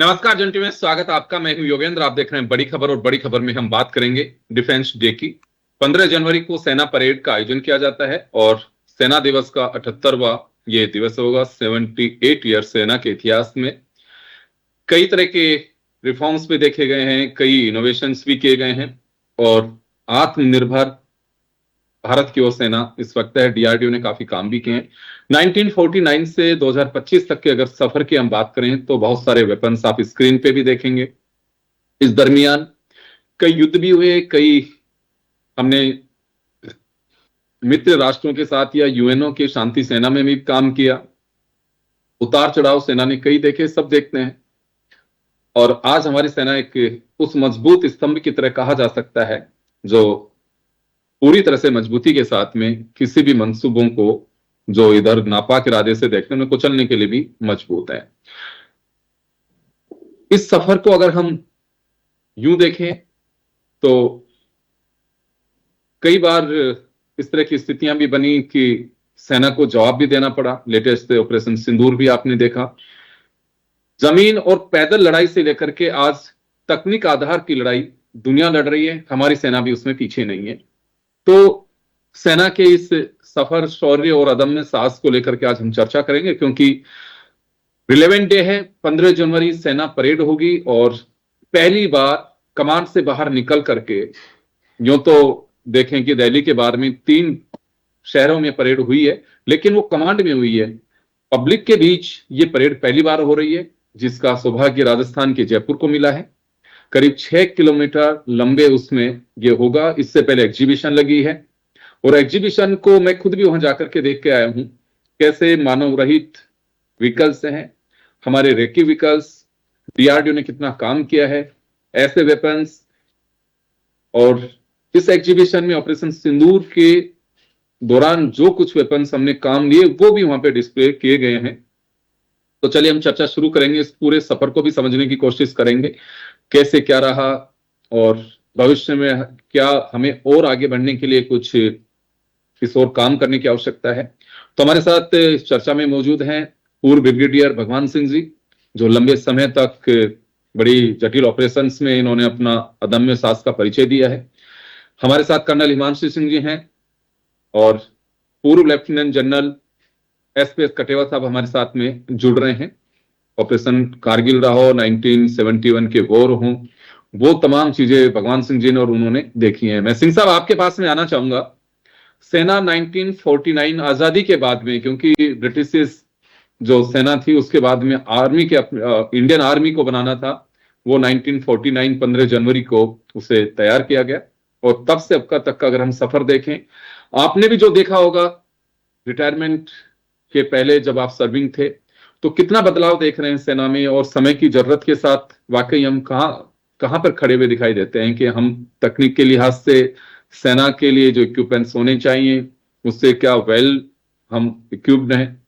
नमस्कार जंटी में स्वागत है आपका। मैं हूं योगेंद्र। आप देख रहे हैं बड़ी खबर और बड़ी खबर में हम बात करेंगे डिफेंस डे की। 15 जनवरी को सेना परेड का आयोजन किया जाता है और सेना दिवस का 78वां ये दिवस होगा। 78 ईयर सेना के इतिहास में कई तरह के रिफॉर्म्स भी देखे गए हैं, कई इनोवेशंस भी किए गए हैं और आत्मनिर्भर भारत की ओर सेना इस वक्त है। डीआरडीओ ने काफी काम भी किए हैं। 1949 से 2025 तक के अगर सफर की हम बात करें तो बहुत सारे वेपन्स आप स्क्रीन पे भी देखेंगे। इस दरमियान कई युद्ध भी हुए, कई हमने मित्र राष्ट्रों के साथ या यूएनओ के शांति सेना में भी काम किया। उतार चढ़ाव सेना ने कई देखे, सब देखते हैं। और आज हमारी सेना एक उस मजबूत स्तंभ की तरह कहा जा सकता है जो पूरी तरह से मजबूती के साथ में किसी भी मंसूबों को जो इधर नापाक इरादे से देखने में कुचलने के लिए भी मजबूत है। इस सफर को अगर हम यूं देखें तो कई बार इस तरह की स्थितियां भी बनी कि सेना को जवाब भी देना पड़ा। लेटेस्ट ऑपरेशन सिंदूर भी आपने देखा। जमीन और पैदल लड़ाई से लेकर के आज तकनीक आधार की लड़ाई दुनिया लड़ रही है, हमारी सेना भी उसमें पीछे नहीं है। तो सेना के इस सफर, शौर्य और अदम्य साहस को लेकर के आज हम चर्चा करेंगे, क्योंकि रिलेवेंट डे है। 15 जनवरी सेना परेड होगी और पहली बार कमांड से बाहर निकल करके, यूं तो देखें कि दिल्ली के बारे में 3 शहरों में परेड हुई है, लेकिन वो कमांड में हुई है। पब्लिक के बीच ये परेड पहली बार हो रही है, जिसका सौभाग्य राजस्थान के जयपुर को मिला है। करीब 6 किलोमीटर लंबे उसमें ये होगा। इससे पहले एग्जीबिशन लगी है और एग्जीबिशन को मैं खुद भी वहां जाकर के देख के आया हूं, कैसे मानव रहित व्हीकल्स हैं, हमारे रेकी व्हीकल्स, डीआरडीओ ने कितना काम किया है, ऐसे वेपन्स। और इस एग्जीबिशन में ऑपरेशन सिंदूर के दौरान जो कुछ वेपन्स हमने काम लिए वो भी वहां पे डिस्प्ले किए गए हैं। तो चलिए हम चर्चा शुरू करेंगे। इस पूरे सफर को भी समझने की कोशिश करेंगे, कैसे क्या रहा और भविष्य में क्या हमें और आगे बढ़ने के लिए कुछ इस और काम करने की आवश्यकता है। तो हमारे साथ इस चर्चा में मौजूद हैं पूर्व ब्रिगेडियर भगवान सिंह जी, जो लंबे समय तक बड़ी जटिल ऑपरेशंस में इन्होंने अपना अदम्य साहस का परिचय दिया है। हमारे साथ कर्नल हिमांशु सिंह जी हैं और पूर्व लेफ्टिनेंट जनरल एसपीएस कटेवा साहब हमारे साथ में जुड़ रहे हैं। ऑपरेशन कारगिल रहा हो, 1971 के वॉर हो, वो तमाम चीजें भगवान सिंह जी ने और उन्होंने देखी हैं। मैं सिंह साहब आपके पास में आना चाहूंगा। सेना 1949 आजादी के बाद में, क्योंकि ब्रिटिश जो सेना थी उसके बाद में आर्मी के इंडियन आर्मी को बनाना था, वो 1949 15 जनवरी को उसे तैयार किया गया। और तब से अब तक का अगर हम सफर देखें, आपने भी जो देखा होगा रिटायरमेंट के पहले जब आप सर्विंग थे, तो कितना बदलाव देख रहे हैं सेना में, और समय की जरूरत के साथ वाकई हम कहां पर खड़े हुए दिखाई देते हैं कि हम तकनीक के लिहाज से सेना के लिए जो इक्विपमेंट्स होने चाहिए उससे क्या वेल हम इक्विप्ड हैं।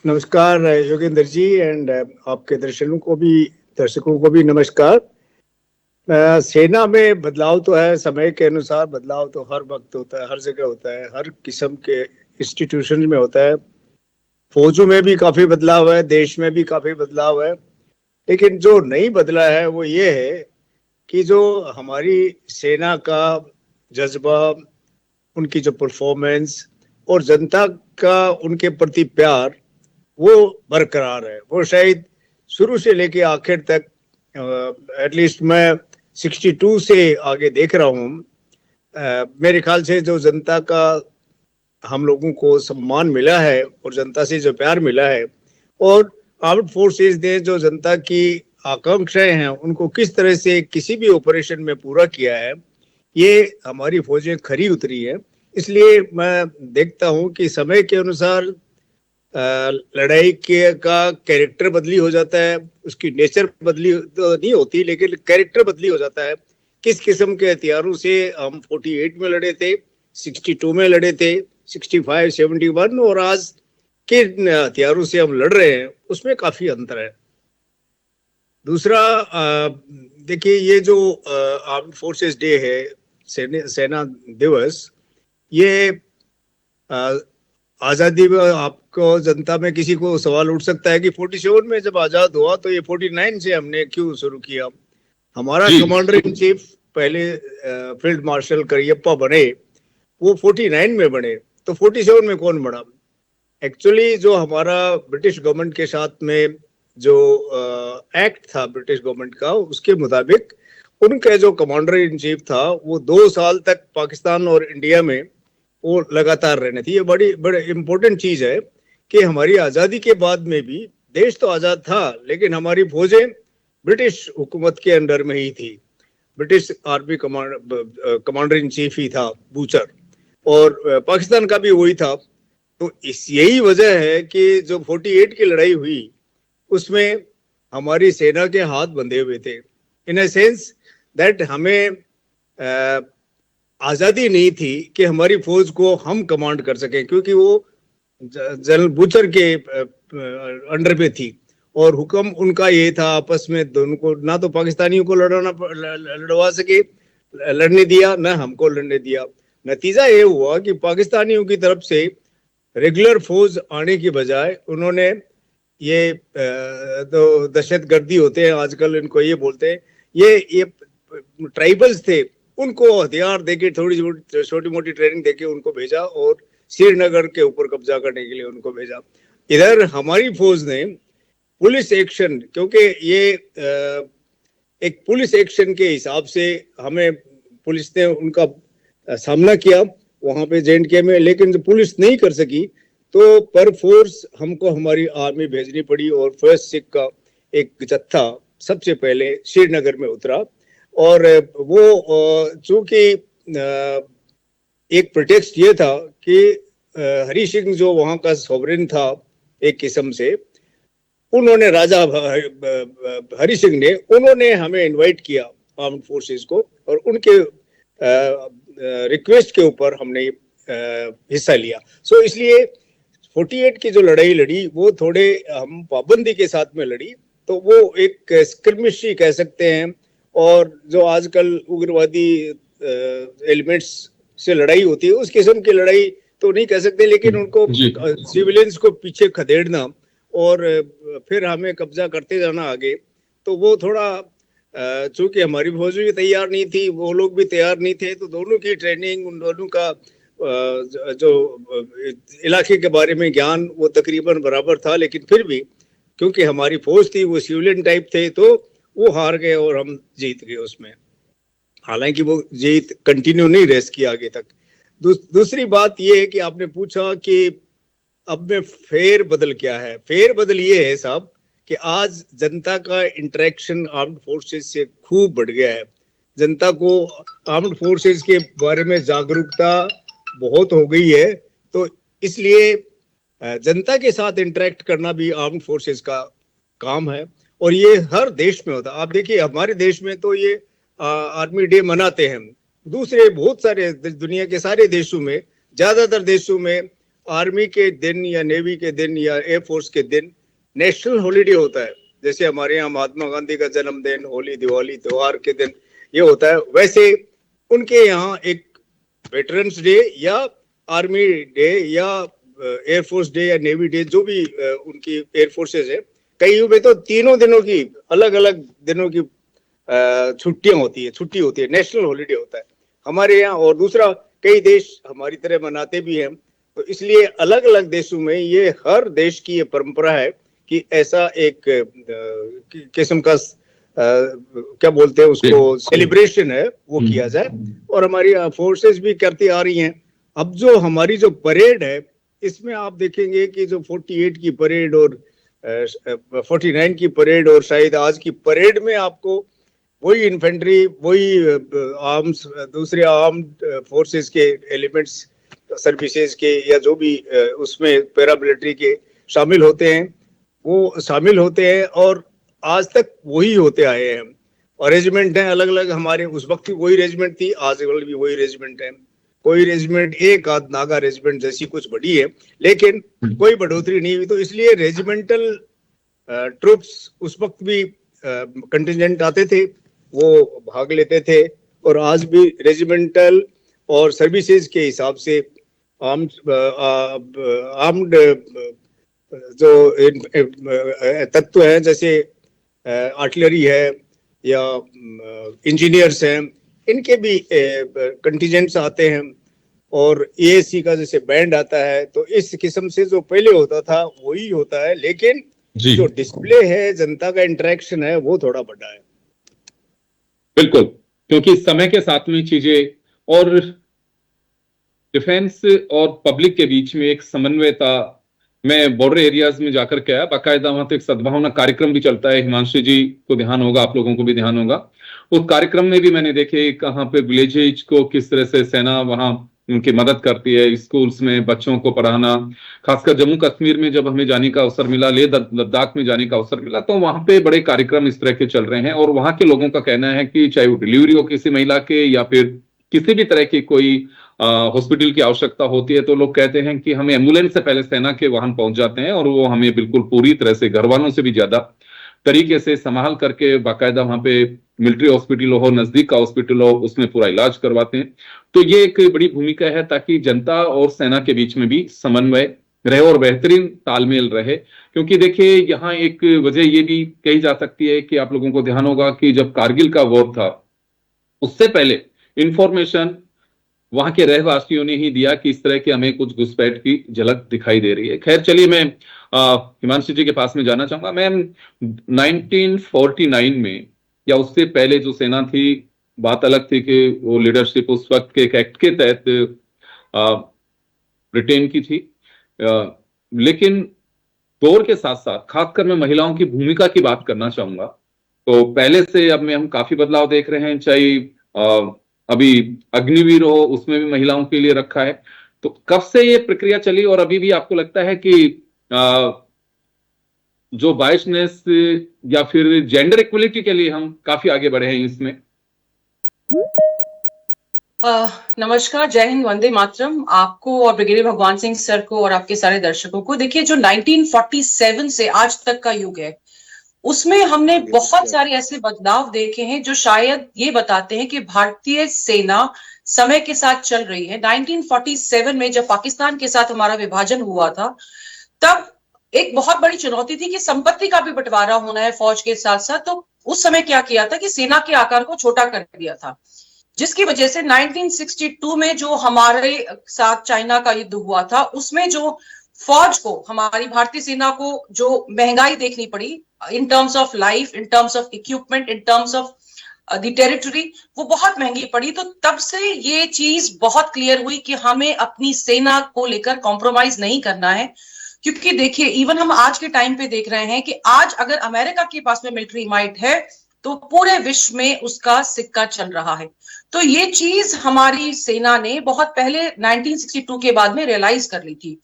नमस्कार योगेंद्र जी एंड आपके दर्शकों को भी नमस्कार। सेना में बदलाव तो है, समय के अनुसार बदलाव तो हर वक्त होता है, हर जगह होता है, हर किस्म के इंस्टीट्यूशन में होता है। फौजों में भी काफी बदलाव है, देश में भी काफी बदलाव है। लेकिन जो नहीं बदला है वो ये है कि जो हमारी सेना का जज्बा, उनकी जो परफॉर्मेंस और जनता का उनके प्रति प्यार, वो बरकरार है। वो शायद शुरू से लेके आखिर तक, एटलीस्ट मैं 62 से आगे देख रहा हूँ, मेरे ख्याल से जो जनता का हम लोगों को सम्मान मिला है और जनता से जो प्यार मिला है, और आर्म्ड फोर्सेस ने जो जनता की आकांक्षाएं हैं उनको किस तरह से किसी भी ऑपरेशन में पूरा किया है, ये हमारी फौजें खरी उतरी है। इसलिए मैं देखता हूं कि समय के अनुसार लड़ाई के का कैरेक्टर बदली हो जाता है, उसकी नेचर बदली तो नहीं होती, लेकिन कैरेक्टर बदली हो जाता है। किस किस्म के हथियारों से हम 48 में लड़े थे, 62 में लड़े थे, 65, 71, और आज किन हथियारों से हम लड़ रहे हैं, उसमें काफी अंतर है। दूसरा, देखिए, ये जो आर्म्ड फोर्सेस डे है, सेना दिवस, ये आजादी में आपको जनता में किसी को सवाल उठ सकता है कि 47 में जब आजाद हुआ तो ये 49 से हमने क्यों शुरू किया। हमारा जी कमांडर इन चीफ पहले फील्ड मार्शल करियप्पा बने, वो 49 में बने, तो 47 में कौन बना। एक्चुअली जो हमारा ब्रिटिश गवर्नमेंट के साथ में जो एक्ट था ब्रिटिश गवर्नमेंट का, उसके मुताबिक उनका जो कमांडर इन चीफ था वो 2 साल तक पाकिस्तान और इंडिया में वो लगातार रहने थी। ये बड़ी बड़ी इम्पोर्टेंट चीज है कि हमारी आजादी के बाद में भी देश तो आजाद था, लेकिन हमारी फौजें ब्रिटिश हुकूमत के अंडर में ही थी। British army commander in chief ही था बूचर, और पाकिस्तान का भी वही था। तो इस यही वजह है कि जो 48 की लड़ाई हुई उसमें हमारी सेना के हाथ बंधे हुए थे, इन अ सेंस दैट हमें आजादी नहीं थी कि हमारी फौज को हम कमांड कर सकें, क्योंकि वो जनरल बूचर के अंडर में थी और हुक्म उनका ये था आपस में दोनों को, ना तो पाकिस्तानियों को लड़वा सके, लड़ने दिया, ना हमको लड़ने दिया। नतीजा ये हुआ कि पाकिस्तानियों की तरफ से रेगुलर फौज आने की बजाय उन्होंने ये तो दहशतगर्दी होते हैं आजकल इनको ये बोलते हैं, ये ट्राइबल्स थे, उनको हथियार देके थोड़ी छोटी मोटी ट्रेनिंग देके उनको भेजा और श्रीनगर के ऊपर कब्जा करने के लिए उनको भेजा। इधर हमारी फौज ने पुलिस एक्शन, क्योंकि ये एक पुलिस एक्शन के हिसाब से हमें पुलिस ने उनका सामना किया वहां पे जे.एंड.के में, लेकिन जो पुलिस नहीं कर सकी तो पर फोर्स हमको हमारी आर्मी भेजनी पड़ी और फर्स्ट सिख का एक जत्था सबसे पहले श्रीनगर में उतरा। और वो चूंकि एक प्रोटेक्स्ट ये था कि हरी सिंह जो वहां का सॉवरेन था एक किस्म से, उन्होंने राजा हरी सिंह ने उन्होंने हमें इनवाइट किया आर्म्ड फोर्सेस को, और उनके रिक्वेस्ट के ऊपर हमने हिस्सा लिया। सो इसलिए 48 की जो लड़ाई लड़ी वो थोड़े हम पाबंदी के साथ में लड़ी, तो वो एक स्क्रिमिश ही कह सकते हैं। और जो आजकल उग्रवादी एलिमेंट्स से लड़ाई होती है उस किस्म की लड़ाई तो नहीं कह सकते, लेकिन उनको सिविलियंस को पीछे खदेड़ना और फिर हमें कब्जा करते जाना आगे, तो वो थोड़ा चूंकि हमारी फौज भी तैयार नहीं थी, वो लोग भी तैयार नहीं थे, तो दोनों की ट्रेनिंग, उन दोनों का जो इलाके के बारे में ज्ञान वो तकरीबन बराबर था, लेकिन फिर भी क्योंकि हमारी फौज थी वो सिविलियन टाइप थे, तो वो हार गए और हम जीत गए उसमें। हालांकि वो जीत कंटिन्यू नहीं रह सकी आगे तक। दूसरी बात ये है कि आपने पूछा कि अब में फेर बदल क्या है। फेर बदल ये है साहब कि आज जनता का इंटरेक्शन आर्म्ड फोर्सेस से खूब बढ़ गया है। जनता को आर्म्ड फोर्सेस के बारे में जागरूकता बहुत हो गई है, तो इसलिए जनता के साथ इंटरेक्ट करना भी आर्म्ड फोर्सेस का काम है, और ये हर देश में होता है। आप देखिए हमारे देश में तो ये आर्मी डे मनाते हैं, दूसरे बहुत सारे दुनिया के सारे देशों में, ज्यादातर देशों में आर्मी के दिन या नेवी के दिन या एयरफोर्स के दिन नेशनल हॉलीडे होता है। जैसे हमारे यहाँ महात्मा गांधी का जन्मदिन, होली, दिवाली त्योहार के दिन ये होता है, वैसे उनके यहाँ एक वेटरन्स डे या आर्मी डे या एयरफोर्स डे या नेवी डे, जो भी उनकी एयरफोर्सेज है, कई में तो तीनों दिनों की अलग अलग दिनों की छुट्टियां होती है, छुट्टी होती है, नेशनल हॉलीडे होता है हमारे यहाँ। और दूसरा कई देश हमारी तरह मनाते भी हैं, तो इसलिए अलग अलग देशों में ये हर देश की ये परंपरा है कि ऐसा एक किस्म का क्या बोलते हैं उसको, सेलिब्रेशन है, वो किया जाए, और हमारी फोर्सेस भी करती आ रही हैं। अब जो हमारी जो परेड है इसमें आप देखेंगे कि जो 48 की परेड और 49 की परेड और शायद आज की परेड में आपको वही इन्फेंट्री, वही आर्म्स, दूसरे आर्म्ड फोर्सेस के एलिमेंट्स, सर्विसेज के या जो भी उसमें पैरामिलिट्री के शामिल होते हैं वो शामिल होते हैं, और आज तक वही होते आए हैं। और रेजिमेंट हैं अलग अलग हमारे, उस वक्त भी वही रेजिमेंट थी, आज भी वही रेजिमेंट है। कोई रेजिमेंट एक आध नागा रेजिमेंट जैसी कुछ बढ़ी है, लेकिन कोई बढ़ोतरी नहीं हुई। तो इसलिए रेजिमेंटल ट्रूप्स उस वक्त भी कंटिजेंट आते थे, वो भाग लेते थे, और आज भी रेजिमेंटल और सर्विसेज के हिसाब से आर्म्ड जो तत्व हैं, जैसे आर्टिलरी है या इंजीनियर्स हैं, इनके भी कंटीजेंट्स आते हैं, और एएससी का जैसे बैंड आता है, तो इस किस्म से जो पहले होता था वही होता है, लेकिन जी जो डिस्प्ले है, जनता का इंटरेक्शन है, वो थोड़ा बड़ा है। बिल्कुल, क्योंकि समय के साथ में चीजें और डिफेंस और पब्लिक के बीच में एक समन्वयता, मैं बॉर्डर एरियाज में जाकर के आया, बाकायदा वहां तो एक सद्भावना कार्यक्रम भी चलता है, हिमांशु जी को ध्यान होगा, आप लोगों को भी ध्यान होगा। उस कार्यक्रम में भी मैंने देखे कहाँ पे विलेजेज को किस तरह से सेना वहां उनकी मदद करती है, स्कूल्स में बच्चों को पढ़ाना। खासकर जम्मू कश्मीर में जब हमें जाने का अवसर मिला, लेह लद्दाख में जाने का अवसर मिला, तो वहां पे बड़े कार्यक्रम इस तरह के चल रहे हैं। और वहां के लोगों का कहना है कि चाहे वो डिलीवरी हो किसी महिला के या फिर किसी भी तरह की कोई हॉस्पिटल की आवश्यकता होती है, तो लोग कहते हैं कि हमें एम्बुलेंस से पहले सेना के वाहन पहुंच जाते हैं, और वो हमें बिल्कुल पूरी तरह से घर वालों से भी ज्यादा तरीके से संभाल करके, बाकायदा वहां पे मिलिट्री हॉस्पिटल हो, नजदीक का हॉस्पिटल हो, उसमें पूरा इलाज करवाते हैं। तो ये एक बड़ी भूमिका है ताकि जनता और सेना के बीच में भी समन्वय रहे और बेहतरीन तालमेल रहे। क्योंकि देखिए यहाँ एक वजह ये भी कही जा सकती है कि आप लोगों को ध्यान होगा कि जब कारगिल का वॉर था, उससे पहले इंफॉर्मेशन वहां के रहवासियों ने ही दिया कि इस तरह की हमें कुछ घुसपैठ की झलक दिखाई दे रही है। खैर चलिए, मैं हिमांशु जी के पास में जाना चाहूंगा। मैं 1949 में या उससे पहले जो सेना थी, बात अलग थी कि वो लीडरशिप उस वक्त के एक एक्ट के तहत ब्रिटेन की थी, लेकिन दौर के साथ साथ खासकर मैं महिलाओं की भूमिका की बात करना चाहूंगा। तो पहले से अब में हम काफी बदलाव देख रहे हैं, चाहे अभी अग्निवीर हो, उसमें भी महिलाओं के लिए रखा है। तो कब से ये प्रक्रिया चली और अभी भी आपको लगता है कि जो बायसनेस या फिर जेंडर इक्वलिटी के लिए हम काफी आगे बढ़े हैं इसमें? नमस्कार, जय हिंद, वंदे मातरम आपको और ब्रिगेडियर भगवान सिंह सर को और आपके सारे दर्शकों को। देखिए, जो 1947 से आज तक का युग है, उसमें हमने बहुत सारे ऐसे बदलाव देखे हैं जो शायद ये बताते हैं कि भारतीय सेना समय के साथ चल रही है। 1947 में जब पाकिस्तान के साथ हमारा विभाजन हुआ था, तब एक बहुत बड़ी चुनौती थी कि संपत्ति का भी बंटवारा होना है फौज के साथ साथ। तो उस समय क्या किया था कि सेना के आकार को छोटा कर दिया था, जिसकी वजह से 1962 में जो हमारे साथ चाइना का युद्ध हुआ था, उसमें जो फौज को, हमारी भारतीय सेना को जो महंगाई देखनी पड़ी in terms of life, in terms of equipment, in terms of the territory, वो बहुत महंगी पड़ी। तो तब से ये चीज बहुत क्लियर हुई कि हमें अपनी सेना को लेकर कॉम्प्रोमाइज नहीं करना है। क्योंकि देखिए, इवन हम आज के टाइम पे देख रहे हैं कि आज अगर अमेरिका के पास में मिलिट्री माइट है, तो पूरे विश्व में उसका सिक्का चल रहा है। तो ये चीज हमारी सेना ने बहुत पहले 1962 के बाद में रियलाइज कर ली थी।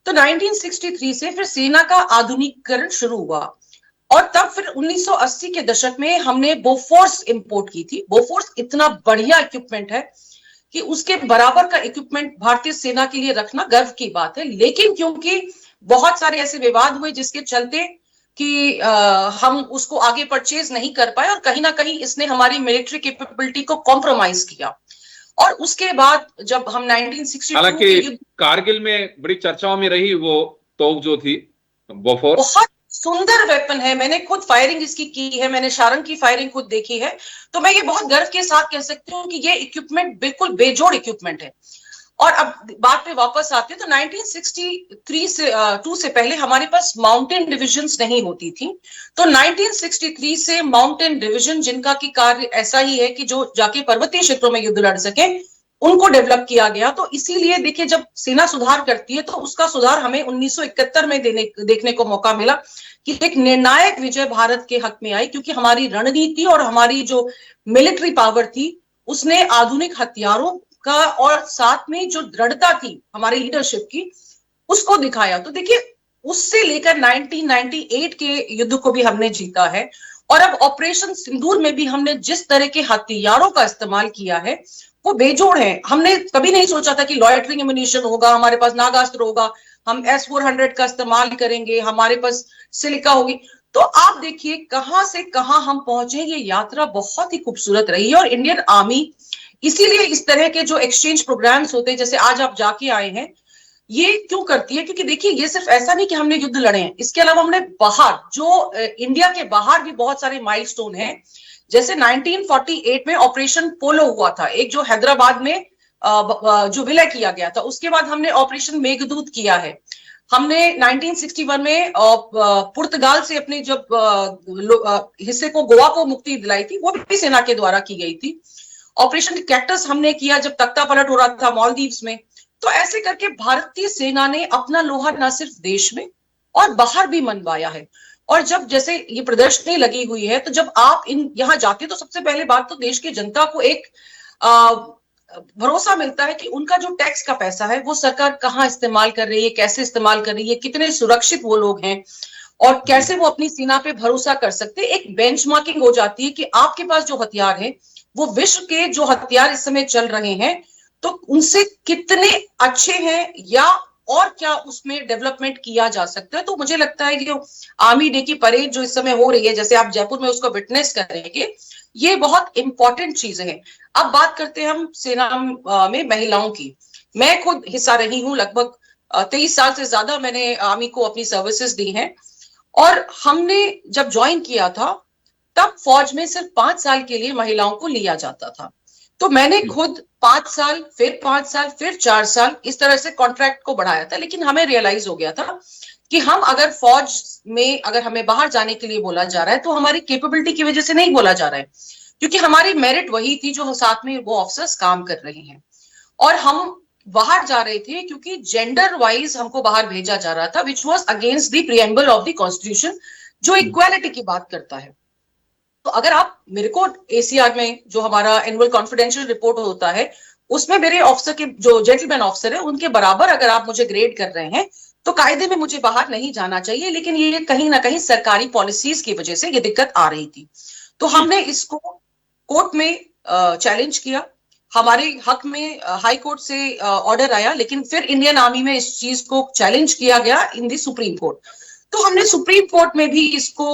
तो 1963 से फिर सेना का आधुनिकीकरण शुरू हुआ, और तब फिर 1980 के दशक में हमने बोफोर्स इंपोर्ट की थी। बोफोर्स इतना बढ़िया इक्विपमेंट है कि उसके बराबर का इक्विपमेंट भारतीय सेना के लिए रखना गर्व की बात है। लेकिन क्योंकि बहुत सारे ऐसे विवाद हुए जिसके चलते कि हम उसको आगे परचेज नहीं कर पाए, और कहीं ना कहीं इसने हमारी मिलिट्री कैपेबिलिटी को कॉम्प्रोमाइज किया। और उसके बाद जब हम 1962 हालांकि कारगिल में बड़ी चर्चाओं में रही वो तोप जो थी बोफोर्स, बहुत सुंदर वेपन है। मैंने खुद फायरिंग इसकी की है, मैंने शारंग की फायरिंग खुद देखी है। तो मैं ये बहुत गर्व के साथ कह सकती हूँ कि ये इक्विपमेंट बिल्कुल बेजोड़ इक्विपमेंट है। और अब बात पे वापस आते हैं तो 1963 से 2 से पहले हमारे पास माउंटेन डिविजन्स नहीं होती थी। तो 1963 से माउंटेन डिवीजन, जिनका की कार्य ऐसा ही है कि जो जाके पर्वतीय क्षेत्रों में युद्ध लड़ सके, उनको डेवलप किया गया। तो इसीलिए देखिए, जब सेना सुधार करती है तो उसका सुधार हमें 1971 में देखने को मौका मिला कि एक निर्णायक विजय भारत के हक में आई, क्योंकि हमारी रणनीति और हमारी जो मिलिट्री पावर थी, उसने आधुनिक हथियारों का और साथ में जो दृढ़ता थी हमारे लीडरशिप की, उसको दिखाया। तो देखिए, उससे लेकर 1998 के युद्ध को भी हमने जीता है, और अब ऑपरेशन सिंदूर में भी हमने जिस तरह के हथियारों का इस्तेमाल किया है वो बेजोड़ है। हमने कभी नहीं सोचा था कि लॉयटरिंग एम्युनिशन होगा, हमारे पास नागास्त्र होगा, हम S-400 का इस्तेमाल करेंगे, हमारे पास सिलिका होगी। तो आप देखिए कहां से कहां हम पहुंचे। ये यात्रा बहुत ही खूबसूरत रही है, और इंडियन आर्मी इसीलिए इस तरह के जो एक्सचेंज प्रोग्राम्स होते हैं, जैसे आज आप जाके आए हैं, ये क्यों करती है? क्योंकि देखिए, ये सिर्फ ऐसा नहीं कि हमने युद्ध लड़े हैं, इसके अलावा हमने बाहर जो इंडिया के बाहर भी बहुत सारे माइलस्टोन हैं। जैसे 1948 में ऑपरेशन पोलो हुआ था, एक जो हैदराबाद में जो विलय किया गया था। उसके बाद हमने ऑपरेशन मेघदूत किया है। हमने 1961 में पुर्तगाल से अपने जब हिस्से को, गोवा को मुक्ति दिलाई थी, वो भी सेना के द्वारा की गई थी। ऑपरेशन कैक्टस हमने किया जब तख्ता पलट हो रहा था मालदीव्स में। तो ऐसे करके भारतीय सेना ने अपना लोहा न सिर्फ देश में और बाहर भी मनवाया है। और जब जैसे ये प्रदर्शनी लगी हुई है, तो जब आप यहाँ जाते तो सबसे पहले बात तो देश की जनता को एक भरोसा मिलता है कि उनका जो टैक्स का पैसा है वो सरकार कहाँ इस्तेमाल कर रही है, कैसे इस्तेमाल कर रही है, कितने सुरक्षित वो लोग हैं और कैसे वो अपनी सेना पे भरोसा कर सकते हैं। एक बेंचमार्किंग हो जाती है कि आपके पास जो हथियार है वो विश्व के जो हथियार इस समय चल रहे हैं तो उनसे कितने अच्छे हैं या और क्या उसमें डेवलपमेंट किया जा सकता है। तो मुझे लगता है कि जो आर्मी डे की परेड जो इस समय हो रही है, जैसे आप जयपुर में उसको विटनेस करेंगे, ये बहुत इंपॉर्टेंट चीजें हैं। अब बात करते हैं हम सेना में महिलाओं की। मैं खुद हिस्सा रही हूँ, लगभग 23 साल से ज्यादा मैंने आर्मी को अपनी सर्विसेज दी हैं। और हमने जब ज्वाइन किया था तब फौज में सिर्फ 5 साल के लिए महिलाओं को लिया जाता था। तो मैंने खुद 5 साल, फिर 5 साल, फिर 4 साल इस तरह से कॉन्ट्रैक्ट को बढ़ाया था। लेकिन हमें रियलाइज हो गया था कि हम अगर फौज में, अगर हमें बाहर जाने के लिए बोला जा रहा है तो हमारी कैपेबिलिटी की वजह से नहीं बोला जा रहा है, क्योंकि हमारी मेरिट वही थी जो साथ में वो ऑफिसर्स काम कर रहे हैं। और हम बाहर जा रहे थे क्योंकि जेंडर वाइज हमको बाहर भेजा जा रहा था, which was against the preamble of the constitution, जो इक्वालिटी की बात करता है। तो अगर आप मेरे को एसीआर में जो हमारा एनुअल कॉन्फिडेंशियल रिपोर्ट होता है, उसमें मेरे ऑफिसर के जो जेंटलमैन ऑफिसर है उनके बराबर अगर आप मुझे ग्रेड कर रहे हैं तो कायदे में मुझे बाहर नहीं जाना चाहिए। लेकिन ये कहीं ना कहीं सरकारी पॉलिसीज की वजह से ये दिक्कत आ रही थी। तो हमने इसको कोर्ट में चैलेंज किया, हमारे हक में हाई कोर्ट से ऑर्डर आया, लेकिन फिर इंडियन आर्मी में इस चीज को चैलेंज किया गया इन दी सुप्रीम कोर्ट। तो हमने सुप्रीम कोर्ट में भी इसको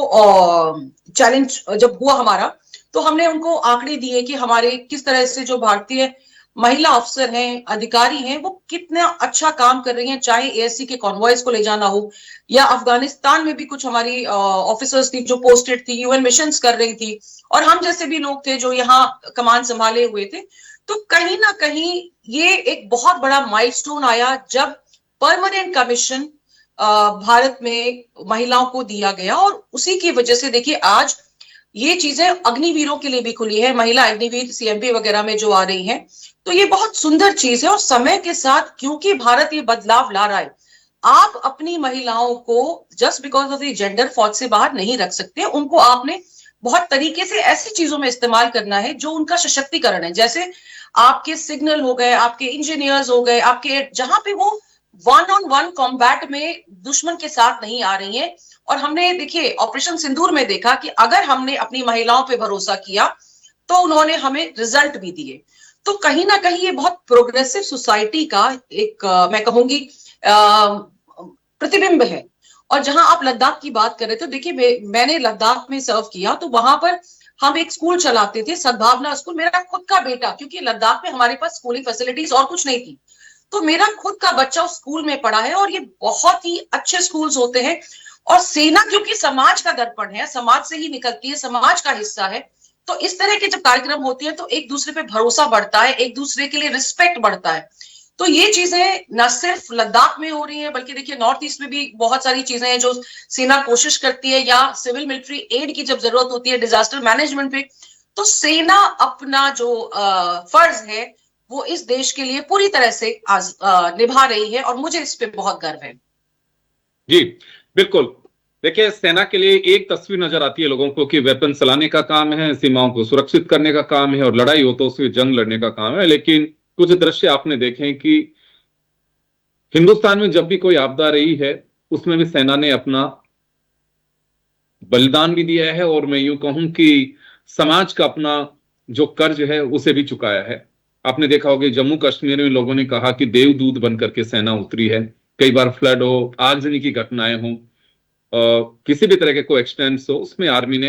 चैलेंज जब हुआ हमारा, तो हमने उनको आंकड़े दिए कि हमारे किस तरह से जो भारतीय महिला अफसर हैं, अधिकारी हैं, वो कितना अच्छा काम कर रही हैं, चाहे एएससी के कॉन्वॉयज को ले जाना हो या अफगानिस्तान में भी कुछ हमारी ऑफिसर्स थी जो पोस्टेड थी, यूएन मिशंस कर रही थी, और हम जैसे भी लोग थे जो यहाँ कमान संभाले हुए थे। तो कहीं ना कहीं ये एक बहुत बड़ा माइलस्टोन आया जब परमानेंट कमीशन भारत में महिलाओं को दिया गया। और उसी की वजह से देखिए आज ये चीजें अग्निवीरों के लिए भी खुली है, महिला अग्निवीर सीएमपी वगैरह में जो आ रही हैं, तो ये बहुत सुंदर चीज है। और समय के साथ क्योंकि भारत ये बदलाव ला रहा है, आप अपनी महिलाओं को just because of the gender फौज से बाहर नहीं रख सकते। उनको आपने बहुत तरीके से ऐसी चीजों में इस्तेमाल करना है जो उनका सशक्तिकरण है। जैसे आपके सिग्नल हो गए, आपके इंजीनियर्स हो गए, आपके जहां पे वो 1-on-1 कॉम्बैट में दुश्मन के साथ नहीं आ रही है। और हमने देखिए ऑपरेशन सिंदूर में देखा कि अगर हमने अपनी महिलाओं पे भरोसा किया तो उन्होंने हमें रिजल्ट भी दिए। तो कहीं ना कहीं ये बहुत प्रोग्रेसिव सोसाइटी का एक मैं कहूंगी प्रतिबिंब है। और जहां आप लद्दाख की बात कर रहे थे, देखिए मैंने लद्दाख में सर्व किया, तो वहां पर हम एक स्कूल चलाते थे, सद्भावना स्कूल। मेरा खुद का बेटा, क्योंकि लद्दाख में हमारे पास स्कूलिंग फैसिलिटीज और कुछ नहीं थी, तो मेरा खुद का बच्चा उस स्कूल में पढ़ा है। और ये बहुत ही अच्छे स्कूल्स होते हैं। और सेना क्योंकि समाज का दर्पण है, समाज से ही निकलती है, समाज का हिस्सा है, तो इस तरह के जब कार्यक्रम होते हैं तो एक दूसरे पे भरोसा बढ़ता है, एक दूसरे के लिए रिस्पेक्ट बढ़ता है। तो ये चीजें न सिर्फ लद्दाख में हो रही हैं, बल्कि देखिए नॉर्थ ईस्ट में भी बहुत सारी चीजें हैं जो सेना कोशिश करती है, या सिविल मिलिट्री एड की जब जरूरत होती है डिजास्टर मैनेजमेंट पे, तो सेना अपना जो फर्ज है वो इस देश के लिए पूरी तरह से निभा रही है। और मुझे इस पे बहुत गर्व है। जी बिल्कुल। देखिए सेना के लिए एक तस्वीर नजर आती है लोगों को कि वेपन चलाने का काम है, सीमाओं को सुरक्षित करने का काम है, और लड़ाई हो तो उसकी जंग लड़ने का काम है। लेकिन कुछ दृश्य आपने देखे कि हिंदुस्तान में जब भी कोई आपदा रही है उसमें भी सेना ने अपना बलिदान भी दिया है, और मैं यूं कहूं कि समाज का अपना जो कर्ज है उसे भी चुकाया है। आपने देखा होगा जम्मू कश्मीर में लोगों ने कहा कि देवदूत बनकर के सेना उतरी है। कई बार फ्लड हो, आगजनी की घटनाएं हो, किसी भी तरह के कोई एक्सीडेंट्स हो, उसमें आर्मी ने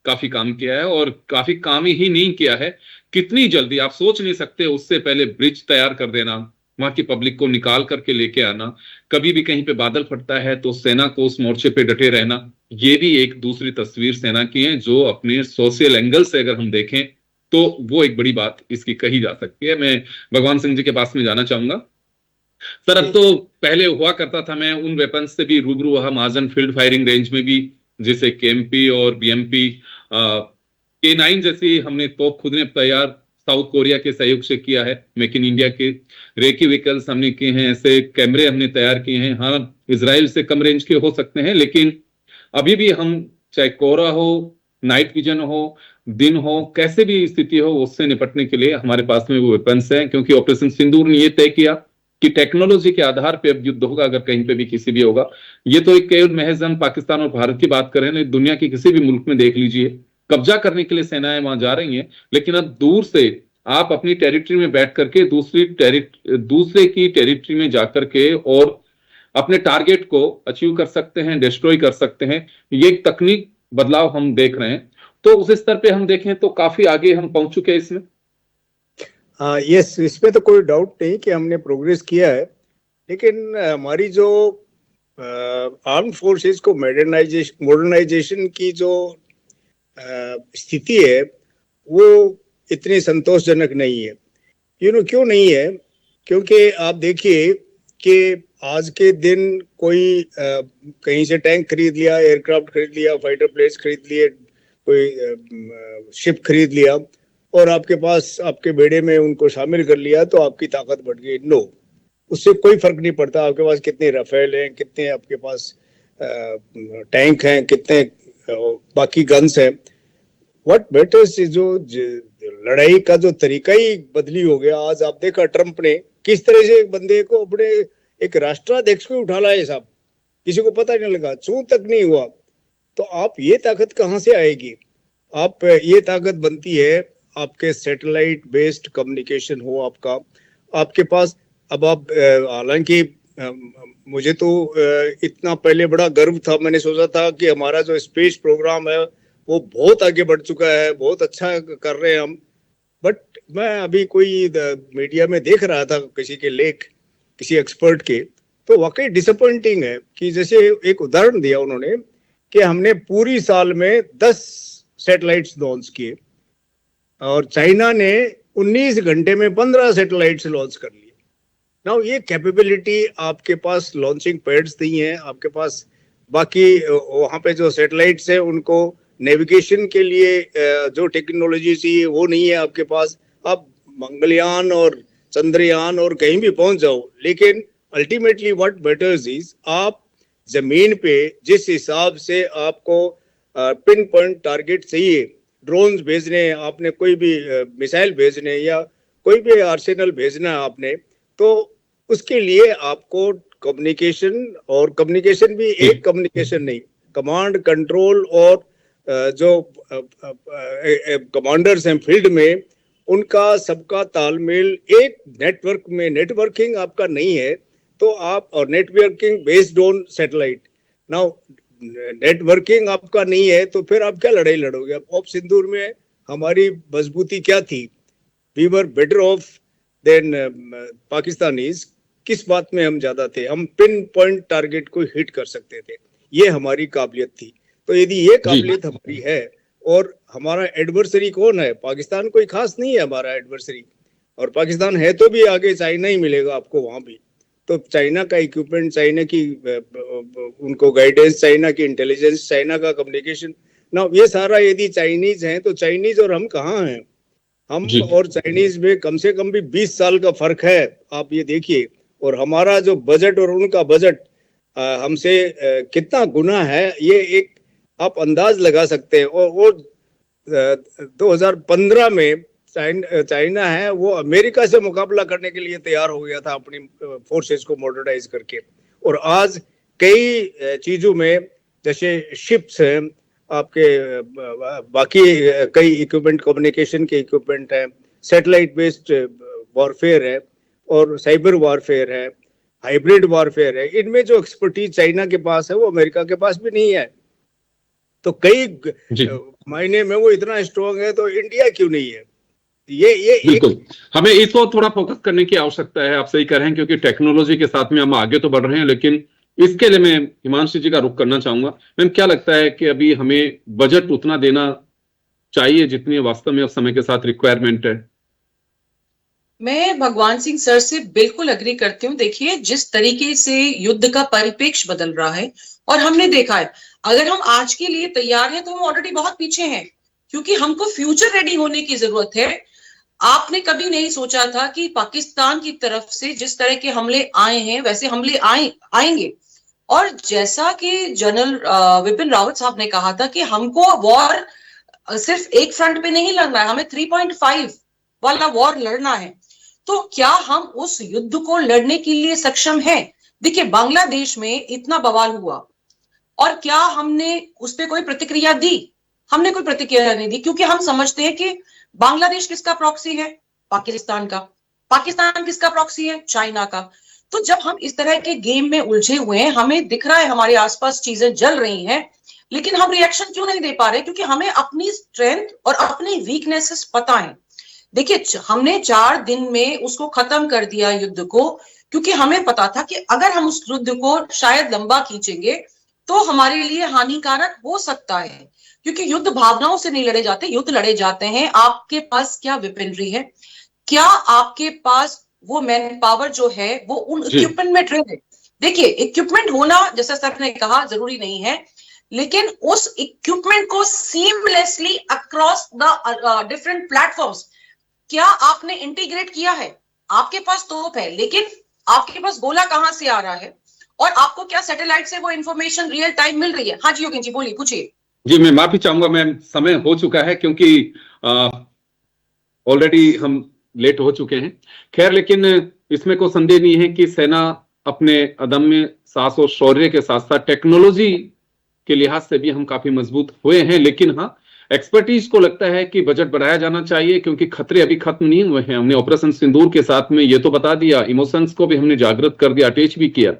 काफी काम किया है, और काफी काम ही नहीं किया है, कितनी जल्दी आप सोच नहीं सकते, उससे पहले ब्रिज तैयार कर देना, वहां की पब्लिक को निकाल करके लेके आना, कभी भी कहीं पे बादल फटता है तो सेना को उस मोर्चे पे डटे रहना, ये भी एक दूसरी तस्वीर सेना की है, जो अपने सोशल एंगल से अगर हम देखें तो वो एक बड़ी बात इसकी कही जा सकती है। मैं भगवान सिंह जी के पास में जाना चाहूंगा। सर, अब तो पहले हुआ करता था, मैं उन वेपन्स से भी रूबरू हुआ, महाजन फील्ड फायरिंग रेंज में भी, जैसे केएमपी और बीएमपी, K9 जैसी हमने तोप खुद ने तैयार साउथ कोरिया के सहयोग से किया है, मेक इन इंडिया के रेकी व्हीकल्स हमने किए हैं, ऐसे कैमरे हमने तैयार किए हैं। हाँ, इजराइल से कम रेंज के हो सकते हैं, लेकिन अभी भी हम, चाहे कोहरा हो, नाइट विजन हो, दिन हो, कैसे भी स्थिति हो, उससे निपटने के लिए हमारे पास में वो वेपन्स हैं, क्योंकि ऑपरेशन सिंदूर ने ये तय किया कि टेक्नोलॉजी के आधार पे अब युद्ध होगा, अगर कहीं पे भी किसी भी होगा। ये तो एक केवल महज हम पाकिस्तान और भारत की बात कर रहे हैं, नहीं, दुनिया के किसी भी मुल्क में देख लीजिए, कब्जा करने के लिए सेनाएं वहां जा रही हैं, लेकिन अब दूर से आप अपनी टेरिटरी में बैठ करके दूसरे की टेरिटरी में जाकर के और अपने टारगेट को अचीव कर सकते हैं, डिस्ट्रॉय कर सकते हैं। ये एक तकनीक बदलाव हम देख रहे हैं, तो उस स्तर पे हम देखें तो काफी आगे हम पहुंच चुके हैं इसमें। यस, इसमें तो कोई डाउट नहीं कि हमने प्रोग्रेस किया है, लेकिन हमारी जो आर्म फोर्सेस को मॉडर्नाइजेशन की जो स्थिति है वो इतनी संतोषजनक नहीं है। क्यों नहीं है? क्योंकि आप देखिए कि आज के दिन कोई कहीं से टैंक खरीद लिया, एयरक्राफ्ट खरीद लिया, फाइटर प्लेन्स खरीद लिए, कोई शिप खरीद लिया और आपके पास आपके बेड़े में उनको शामिल कर लिया तो आपकी ताकत बढ़ गई। नो, उससे कोई फर्क नहीं पड़ता आपके पास कितने राफेल हैं, कितने आपके पास टैंक हैं, कितने बाकी गन्स हैं। व्हाट मैटर्स इज जो लड़ाई का जो तरीका ही बदली हो गया। आज आप देखा ट्रंप ने किस तरह से एक बंदे को अपने एक राष्ट्राध्यक्ष को उठा लाया साहब, किसी को पता नहीं लगा, छू तक नहीं हुआ। तो आप ये ताकत कहाँ से आएगी? आप ये ताकत बनती है आपके सैटेलाइट बेस्ड कम्युनिकेशन हो आपके पास। अब आप हालांकि मुझे तो इतना पहले बड़ा गर्व था, मैंने सोचा था कि हमारा जो स्पेस प्रोग्राम है वो बहुत आगे बढ़ चुका है, बहुत अच्छा कर रहे हैं हम। बट मैं अभी कोई मीडिया में देख रहा था किसी के लेख, किसी एक्सपर्ट के, तो वाकई डिसअपॉइंटिंग है कि जैसे एक उदाहरण दिया उन्होंने कि हमने पूरी साल में 10 सैटेलाइट्स लॉन्च किए और चाइना ने 19 घंटे में 15 सैटेलाइट्स लॉन्च कर लिए। नाउ ये कैपेबिलिटी आपके पास लॉन्चिंग पैड्स नहीं है, आपके पास बाकी वहां पे जो सैटेलाइट्स है उनको नेविगेशन के लिए जो टेक्नोलॉजी चाहिए वो नहीं है आपके पास। आप मंगलयान और चंद्रयान और कहीं भी पहुंच जाओ, लेकिन अल्टीमेटली व्हाट मैटर्स इज आप जमीन पे जिस हिसाब से आपको पिन पॉइंट टारगेट चाहिए, ड्रोन्स भेजने हैं आपने, कोई भी मिसाइल भेजने या कोई भी आर्सेनल भेजना है आपने, तो उसके लिए आपको कम्युनिकेशन, और कम्युनिकेशन भी एक कम्युनिकेशन नहीं, कमांड कंट्रोल और जो कमांडर्स हैं फील्ड में उनका सबका तालमेल एक नेटवर्क में, नेटवर्किंग आपका नहीं है तो आप, और networking based on satellite. Now networking आपका नहीं है तो फिर आप क्या लड़ाई लड़ोगे? ऑप सिंदूर में हमारी मजबूती क्या थी? We were better off than Pakistanis. किस बात में हम ज्यादा थे? हम पिन पॉइंट टारगेट को हिट कर सकते थे, ये हमारी काबिलियत थी। तो यदि ये काबिलियत हमारी है, और हमारा एडवर्सरी कौन है? पाकिस्तान कोई खास नहीं है हमारा एडवर्सरी, और पाकिस्तान है तो भी आगे चाइना ही मिलेगा आपको वहां भी। तो चाइना का इक्विपमेंट, चाइना की उनको गाइडेंस, चाइना की इंटेलिजेंस, चाइना का कम्युनिकेशन, ना ये सारा यदि चाइनीज हैं तो चाइनीज और हम कहाँ हैं? हम और चाइनीज में कम से कम भी 20 साल का फर्क है, आप ये देखिए। और हमारा जो बजट और उनका बजट हमसे कितना गुना है, ये एक आप अंदाज लगा सकते हैं। और 2015 में चाइना है वो अमेरिका से मुकाबला करने के लिए तैयार हो गया था अपनी फोर्सेस को मॉडर्नाइज करके। और आज कई चीजों में, जैसे शिप्स हैं आपके, बाकी कई इक्विपमेंट, कम्युनिकेशन के इक्विपमेंट हैं, सैटेलाइट बेस्ड वॉरफेयर है और साइबर वॉरफेयर है, हाइब्रिड वॉरफेयर है। इनमें जो एक्सपर्टीज चाइना के पास है वो अमेरिका के पास भी नहीं है। तो कई जी महीने में वो इतना स्ट्रांग है, तो इंडिया क्यों नहीं है? ये बिल्कुल, हमें इस पर थोड़ा फोकस करने की आवश्यकता है। आप सही कह रहे हैं, क्योंकि टेक्नोलॉजी के साथ में हम आगे तो बढ़ रहे हैं, लेकिन इसके लिए मैं हिमांशु जी का रुख करना चाहूंगा। मैम, क्या लगता है कि अभी हमें बजट उतना देना चाहिए जितनी वास्तव में अब समय के साथ रिक्वायरमेंट है? मैं भगवान सिंह सर से बिल्कुल अग्री करती हूँ। देखिए, जिस तरीके से युद्ध का परिप्रेक्ष्य बदल रहा है, और हमने देखा है, अगर हम आज के लिए तैयार हैं तो हम ऑलरेडी बहुत पीछे हैं, क्योंकि हमको फ्यूचर रेडी होने की जरूरत है। आपने कभी नहीं सोचा था कि पाकिस्तान की तरफ से जिस तरह के हमले आए हैं वैसे हमले आएंगे। और जैसा कि जनरल विपिन रावत साहब ने कहा था कि हमको वॉर सिर्फ एक फ्रंट पे नहीं लड़ना है, हमें 3.5 वाला वॉर लड़ना है। तो क्या हम उस युद्ध को लड़ने के लिए सक्षम हैं? देखिए, बांग्लादेश में इतना बवाल हुआ और क्या हमने उस पर कोई प्रतिक्रिया दी? हमने कोई प्रतिक्रिया नहीं दी, क्योंकि हम समझते हैं कि बांग्लादेश किसका प्रॉक्सी है? पाकिस्तान का। पाकिस्तान किसका प्रॉक्सी है? चाइना का। तो जब हम इस तरह के गेम में उलझे हुए हैं, हमें दिख रहा है हमारे आसपास चीजें जल रही हैं, लेकिन हम रिएक्शन क्यों नहीं दे पा रहे? क्योंकि हमें अपनी स्ट्रेंथ और अपनी वीकनेसेस पता है। देखिए, हमने 4 दिन में उसको खत्म कर दिया युद्ध को, क्योंकि हमें पता था कि अगर हम उस युद्ध को शायद लंबा खींचेंगे तो हमारे लिए हानिकारक हो सकता है। क्योंकि युद्ध भावनाओं से नहीं लड़े जाते, युद्ध लड़े जाते हैं आपके पास क्या वेपनरी है, क्या आपके पास वो मैन पावर जो है वो उन इक्विपमेंट में ट्रेन है। देखिए, इक्विपमेंट होना, जैसा सर ने कहा, जरूरी नहीं है, लेकिन उस इक्विपमेंट को seamlessly across the different platforms क्या आपने इंटीग्रेट किया है? आपके पास तोप है, लेकिन आपके पास गोला कहां से आ रहा है, और आपको क्या सैटेलाइट से वो इंफॉर्मेशन रियल टाइम मिल रही है? हाँ जी योगेन जी, बोलिए, पूछिए। जी, मैं माफी चाहूंगा मैम, समय हो चुका है, क्योंकि ऑलरेडी हम लेट हो चुके हैं। खैर, लेकिन इसमें कोई संदेह नहीं है कि सेना अपने अदम्य साहस और शौर्य के साथ साथ टेक्नोलॉजी के लिहाज से भी हम काफी मजबूत हुए हैं। लेकिन हाँ, एक्सपर्टीज को लगता है कि बजट बढ़ाया जाना चाहिए, क्योंकि खतरे अभी खत्म नहीं हुए हैं। हमने ऑपरेशन सिंदूर के साथ में ये तो बता दिया, इमोशंस को भी हमने जागृत कर दिया, अटैच भी किया।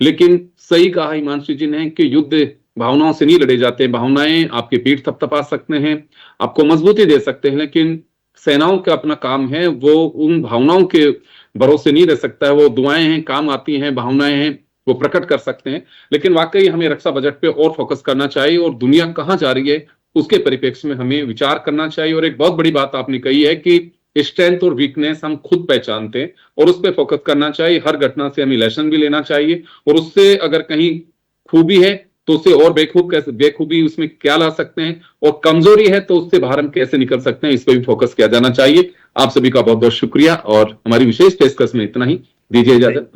लेकिन सही कहा हिमांशु जी ने कि युद्ध भावनाओं से नहीं लड़े जाते। भावनाएं आपकी पीठ थपथपा सकते हैं, आपको मजबूती दे सकते हैं, लेकिन सेनाओं का अपना काम है, वो उन भावनाओं के भरोसे नहीं रह सकता है। वो दुआएं हैं, काम आती हैं, भावनाएं हैं, वो प्रकट कर सकते हैं। लेकिन वाकई हमें रक्षा बजट पे और फोकस करना चाहिए, और दुनिया कहाँ जा रही है उसके परिप्रेक्ष्य में हमें विचार करना चाहिए। और एक बहुत बड़ी बात आपने कही है कि स्ट्रेंथ और वीकनेस हम खुद पहचानते हैं, और उस पर फोकस करना चाहिए। हर घटना से हमें लेसन भी लेना चाहिए, और उससे अगर कहीं खूबी है तो उससे और बेखूबी उसमें क्या ला सकते हैं, और कमजोरी है तो उससे बाहर हम कैसे निकल सकते हैं, इस पर भी फोकस किया जाना चाहिए। आप सभी का बहुत बहुत शुक्रिया, और हमारी विशेष पेशकश में इतना ही। दीजिए इजाजत।